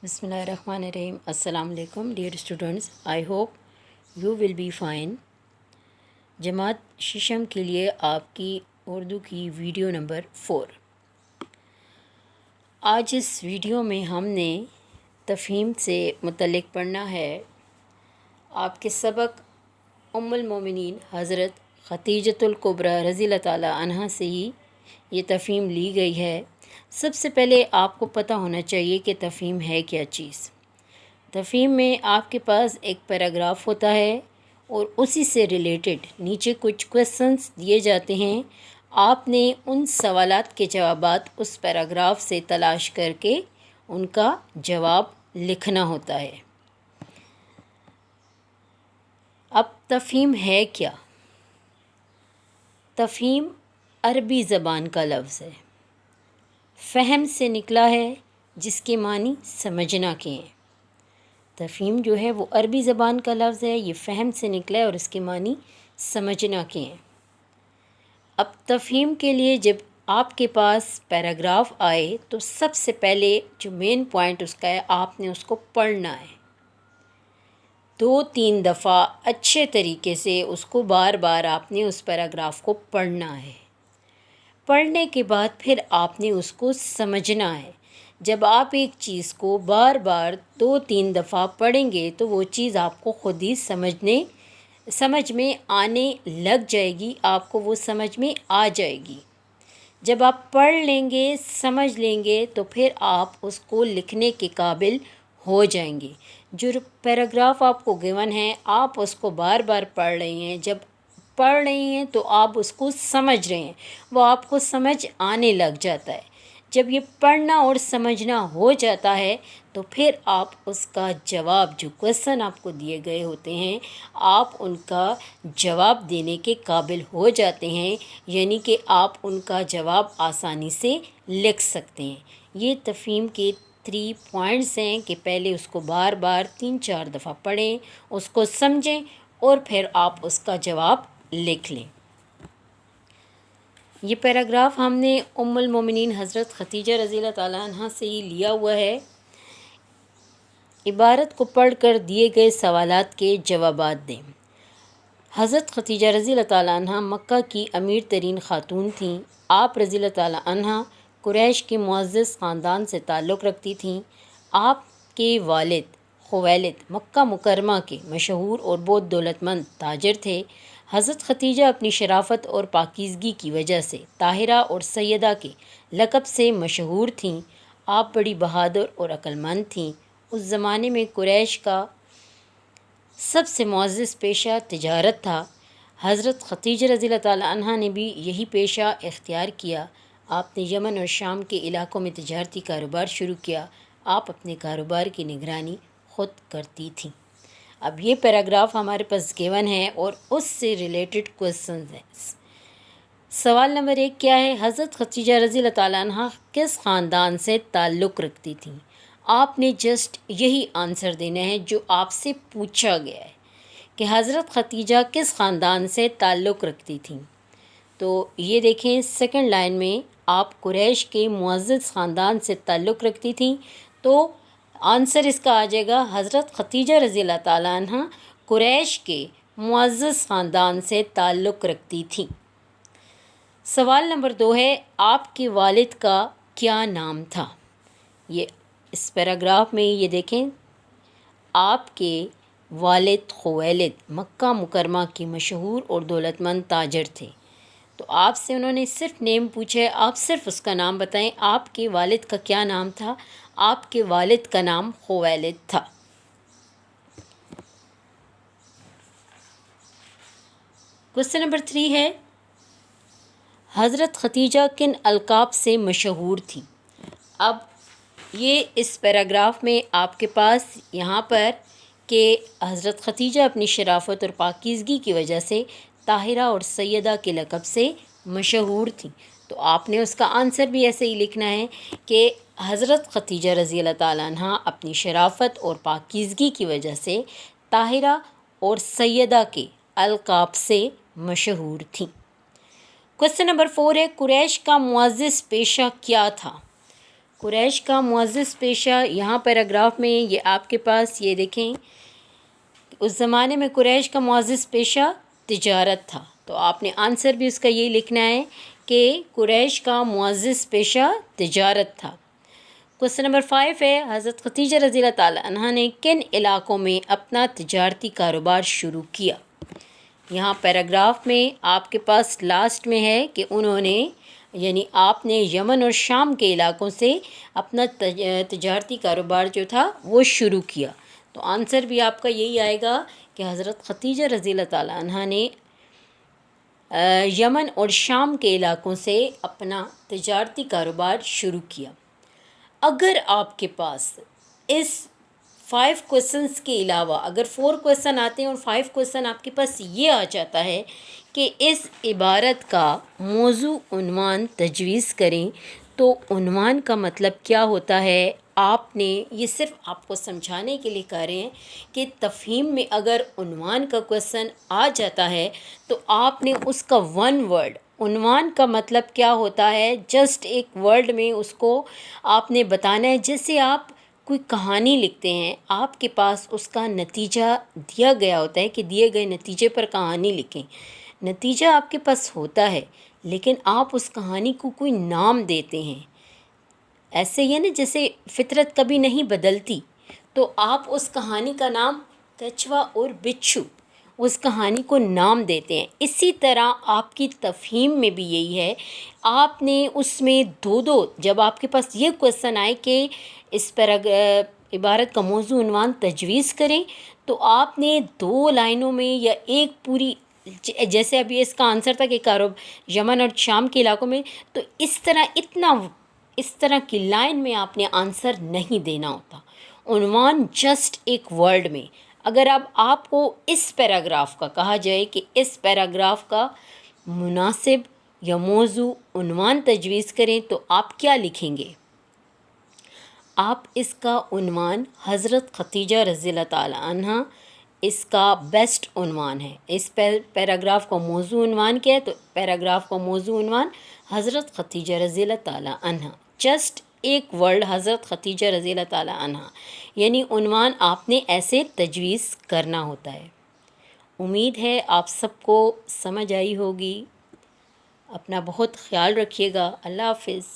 बिस्मिल्लाहिर्रहमानिर्रहीम। अस्सलाम वालेकुम dear students, I hope you will be fine. जमात शीशम के लिए आपकी उर्दू की वीडियो नंबर 4। आज इस वीडियो में हमने तफ़हीम से मुतल्लिक़ पढ़ना है। आपके सबक उम्मुल मोमिनीन हज़रत खतीजतुल कुबरा रज़ियल्लाहु ताला अन्हा से ही ये तफ़हीम ली गई है। सबसे पहले आपको पता होना चाहिए कि तफ़हीम है क्या चीज़। तफ़हीम में आपके पास एक पैराग्राफ होता है और उसी से रिलेटेड नीचे कुछ क्वेश्चंस दिए जाते हैं। आपने उन सवालात के जवाबात उस पैराग्राफ से तलाश करके उनका जवाब लिखना होता है। अब तफ़हीम है क्या? तफ़हीम अरबी ज़बान का लफ्ज़ है, फ़हम से निकला है जिसके मानी समझना के हैं। तफ़हीम जो है वो अरबी ज़बान का लफ्ज़ है, ये फ़हम से निकला है और इसके मानी समझना के हैं। अब तफ़हीम के लिए जब आपके पास पैराग्राफ आए तो सबसे पहले जो मेन पॉइंट उसका है, आपने उसको पढ़ना है। 2-3 दफ़ा अच्छे तरीके से उसको बार बार आपने उस पैराग्राफ को पढ़ना है। पढ़ने के बाद फिर आपने उसको समझना है। जब आप एक चीज़ को बार बार 2-3 दफ़ा पढ़ेंगे तो वो चीज़ आपको ख़ुद ही समझ में आने लग जाएगी, आपको वो समझ में आ जाएगी। जब आप पढ़ लेंगे, समझ लेंगे तो फिर आप उसको लिखने के काबिल हो जाएंगे। जो पैराग्राफ आपको गिवन है, आप उसको बार बार पढ़ रहे हैं। जब पढ़ रहे हैं तो आप उसको समझ रहे हैं, वो आपको समझ आने लग जाता है। जब ये पढ़ना और समझना हो जाता है तो फिर आप उसका जवाब, जो क्वेश्चन आपको दिए गए होते हैं, आप उनका जवाब देने के काबिल हो जाते हैं, यानी कि आप उनका जवाब आसानी से लिख सकते हैं। ये तफ़हीम के 3 पॉइंट्स हैं कि पहले उसको बार बार 3-4 दफ़ा पढ़ें, उसको समझें और फिर आप उसका जवाब लिख लें। ये पैराग्राफ हमने उम्मुल मोमिनीन हज़रत खतीजा रज़ियल्लाहु ताला अन्हा से ही लिया हुआ है। इबारत को पढ़कर दिए गए सवालात के जवाबात दें। हज़रत खतीजा रज़ियल्लाहु ताला अन्हा मक्का की अमीर तरीन ख़ातून थीं। आप रज़ियल्लाहु ताला अन्हा कुरैश के मुअज़्ज़ज़ ख़ानदान से ताल्लुक़ रखती थीं। आपके वालिद खुवैलिद मक्का मुकरमा के मशहूर और बहुत दौलतमंद ताजर थे। हज़रत खतीजा अपनी शराफ़त और पाकीज़गी की वजह से ताहिरा और सैयदा के लक़ब से मशहूर थीं। आप बड़ी बहादुर और अक्लमंद थीं। उस ज़माने में कुरैश का सबसे मुअज़्ज़ज़ पेशा तिजारत था। हज़रत खतीजा रज़ियल्लाहु ताला अन्हा ने भी यही पेशा इख्तियार किया। आपने यमन और शाम के इलाक़ों में तिजारती कारोबार शुरू किया। आप अपने कारोबार की निगरानी ख़ुद करती थीं। अब ये पैराग्राफ हमारे पास गिवन है और उससे रिलेटेड क्वेश्चन हैं। सवाल नंबर 1 क्या है? हज़रत खतीजा रज़ियल्लाहु ताला अन्हा किस ख़ानदान से ताल्लुक़ रखती थीं? आपने जस्ट यही आंसर देना है जो आपसे पूछा गया है कि हज़रत खतीजा किस ख़ानदान से ताल्लुक़ रखती थीं। तो ये देखें, सेकंड लाइन में आप कुरैश के मुअज़्ज़ज़ ख़ानदान से ताल्लुक़ रखती थीं, तो आंसर इसका आ जाएगा हज़रत खतीजा रज़ियल्लाहु ताला अन्हा कुरैश के मुअज़्ज़ज़ ख़ानदान से ताल्लुक़ रखती थीं। सवाल नंबर 2 है, आपके वालिद का क्या नाम था? ये इस पैराग्राफ में ये देखें, आपके वालिद खुवैलिद मक्का मुकरमा के मशहूर और दौलतमंद ताजर थे। तो आपसे उन्होंने सिर्फ नेम पूछा है, आप सिर्फ उसका नाम बताएं। आपके वालिद का क्या नाम था? आपके वालिद का नाम खुवैलिद था। क्वेश्चन नंबर 3 है, हज़रत खतीजा किन अलकाब से मशहूर थी? अब ये इस पैराग्राफ में आपके पास यहाँ पर कि हज़रत खतीजा अपनी शराफ़त और पाकीज़गी की वजह से ताहिरा और सैयदा के लक़ब से मशहूर थी। तो आपने उसका आंसर भी ऐसे ही लिखना है कि हज़रत खतीजा रज़ियल्लाहु ताला अन्हा अपनी शराफ़त और पाकीज़गी की वजह से ताहिरा और सैयदा के अलक़ाब से मशहूर थीं। क्वेश्चन नंबर 4 है, कुरैश का मुअज़्ज़ज़ पेशा क्या था? قریش کا معزز پیشہ، یہاں پیراگراف میں یہ آپ کے پاس یہ دیکھیں، اس زمانے میں قریش کا معزز پیشہ تجارت تھا، تو آپ نے آنسر بھی اس کا یہ لکھنا ہے کہ قریش کا معزز پیشہ تجارت تھا۔ کوسچن نمبر 5 ہے، حضرت خدیجہ رضی اللہ تعالیٰ عنہ نے کن علاقوں میں اپنا تجارتی کاروبار شروع کیا؟ یہاں پیراگراف میں آپ کے پاس لاسٹ میں ہے کہ انہوں نے، یعنی آپ نے یمن اور شام کے علاقوں سے اپنا تجارتی کاروبار جو تھا وہ شروع کیا، تو آنسر بھی آپ کا یہی آئے گا کہ حضرت خدیجہ رضی اللہ تعالیٰ عنہ نے یمن اور شام کے علاقوں سے اپنا تجارتی کاروبار شروع کیا۔ اگر آپ کے پاس اس 5 کویسچنس کے علاوہ اگر 4 کویسچن آتے ہیں اور 5 کویسچن آپ کے پاس یہ آ جاتا ہے کہ اس عبارت کا موضوع عنوان تجویز کریں، تو عنوان کا مطلب کیا ہوتا ہے؟ آپ نے یہ صرف آپ کو سمجھانے کے لیے کہہ رہے ہیں کہ تفہیم میں اگر عنوان کا کویسچن آ جاتا ہے تو آپ نے اس کا 1 ورڈ، عنوان کا مطلب کیا ہوتا ہے، جسٹ ایک ورڈ میں اس کو آپ نے بتانا ہے۔ جیسے آپ کوئی کہانی لکھتے ہیں، آپ کے پاس اس کا نتیجہ دیا گیا ہوتا ہے کہ دیے گئے نتیجے پر کہانی لکھیں، نتیجہ آپ کے پاس ہوتا ہے لیکن آپ اس کہانی کو کوئی نام دیتے ہیں۔ ایسے ہی ہے نا، جیسے فطرت کبھی نہیں بدلتی، تو آپ اس کہانی کا نام کچھوا اور بچھو، اس کہانی کو نام دیتے ہیں۔ اسی طرح آپ کی تفہیم میں بھی یہی ہے، آپ نے اس میں دو جب آپ کے پاس یہ کویسچن آئے کہ اس عبارت کا موضوع عنوان تجویز کریں، تو آپ نے 2 لائنوں میں یا ایک پوری، جیسے ابھی اس کا آنسر تھا کہ یمن اور شام کے علاقوں میں، تو اس طرح کی لائن میں آپ نے آنسر نہیں دینا ہوتا، عنوان جسٹ ایک ورڈ میں۔ اگر اب آپ کو اس پیراگراف کا کہا جائے کہ اس پیراگراف کا مناسب یا موضوع عنوان تجویز کریں، تو آپ کیا لکھیں گے؟ آپ اس کا عنوان حضرت خدیجہ رضی اللہ تعالیٰ عنہ اس کا بیسٹ عنوان ہے۔ اس پیراگراف کا موضوع عنوان کیا ہے؟ تو پیراگراف کا موضوع عنوان حضرت خدیجہ رضی اللہ تعالیٰ عنہ، جسٹ ایک ورڈ حضرت خدیجہ رضی اللہ تعالیٰ عنہ، یعنی عنوان آپ نے ایسے تجویز کرنا ہوتا ہے۔ امید ہے آپ سب کو سمجھ آئی ہوگی۔ اپنا بہت خیال رکھیے گا۔ اللہ حافظ۔